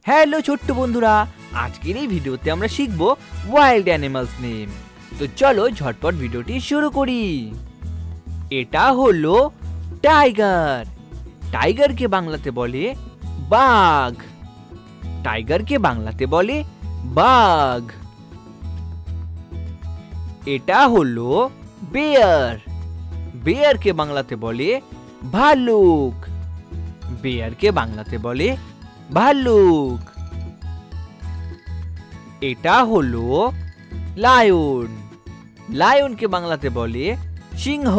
Hello ছোট্ট বন্ধুরা, আজকের এই ভিডিওতে আমরা শিখব ওয়াইল্ড অ্যানিমালস নেম। তো চলো ঝটপট ভিডিওটি শুরু করি। এটা হলো টাইগার। টাইগারকে বাংলাতে বলে বাঘ। টাইগারকে বাংলাতে বলে বাঘ। এটা হলো বেয়ার। বেয়ারকে বাংলাতে বলে ভাল্লুক। বেয়ারকে বাংলাতে বলে ভাল্লুক। এটা হলো লায়ন। লায়নকে বাংলাতে বলে সিংহ।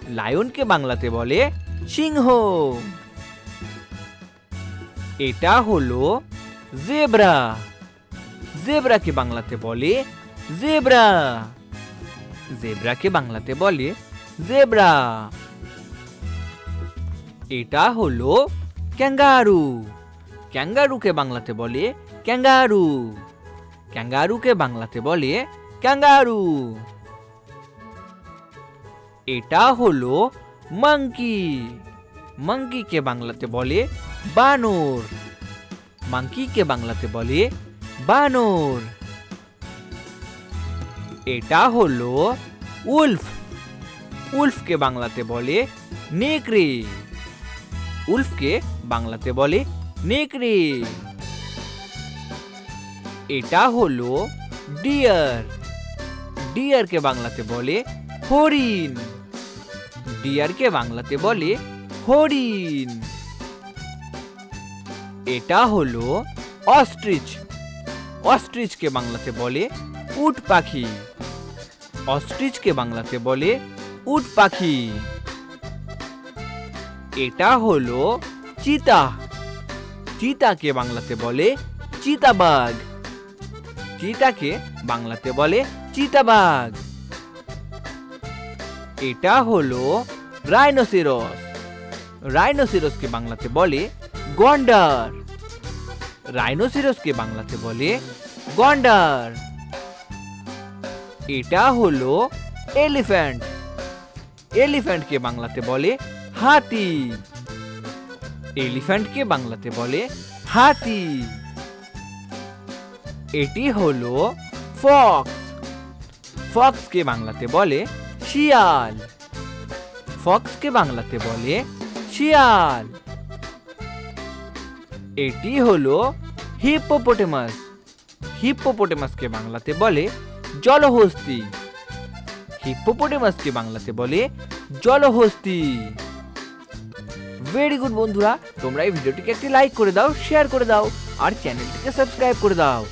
লায়নকে বাংলাতে বলে সিংহ। এটা হলো জেব্রা। জেব্রাকে বাংলাতে বলে জেব্রা। জেব্রাকে বাংলাতে বলে জেব্রা। এটা হলো ক্যাঙ্গারু। ক্যাঙ্গারুকে বাংলাতে বলে ক্যাঙ্গারু। ক্যাঙ্গারুকে বাংলাতে বলে ক্যাঙ্গারু। এটা হলো মাঙ্কি। মাঙ্কিকে বাংলাতে বলে বানর। মাঙ্কিকে বাংলাতে বলে বানর। এটা হলো উলফ। উলফকে বাংলাতে বলে নেকড়ে। উলফকে বাংলাতে বলে নেকড়ে। এটা হলো ডিয়ার। ডিয়ারকে বাংলাতে বলে হরিণ। ডিয়ারকে বাংলাতে বলে হরিণ। এটা হলো অস্ট্রিচ। অস্ট্রিচকে বাংলাতে বলে উট পাখি। অস্ট্রিচকে বাংলাতে বলে উট পাখি। এটা হলো চিতা। চিতাকে বাংলাতে বলে চিতাবাঘ। চিতাকে বাংলাতে বলে চিতাবাঘ। এটা হলো রাইনোসেরস। রাইনোসেরসকে বাংলাতে বলে গন্ডার। রাইনোসেরসকে বাংলাতে বলে গন্ডার। এটা হলো এলিফ্যান্ট। এলিফ্যান্টকে বাংলাতে বলে হাতি। এলিফ্যান্টকে বাংলাতে বলে হাতি। এটি হলো ফক্স। ফক্সকে বাংলাতে বলে শিয়াল। ফক্সকে বাংলাতে বলে শিয়াল। এটি হলো হিপ্পোপটেমাস। হিপ্পোপটেমাসকে বাংলাতে বলে জলহস্তী। হিপ্পোপটেমাসকে বাংলাতে বলে জলহস্তী। ভেরি গুড বন্ধুরা, তোমরা এই ভিডিওটিকে একটি লাইক করে দাও, শেয়ার করে দাও আর চ্যানেলটিকে সাবস্ক্রাইব করে দাও।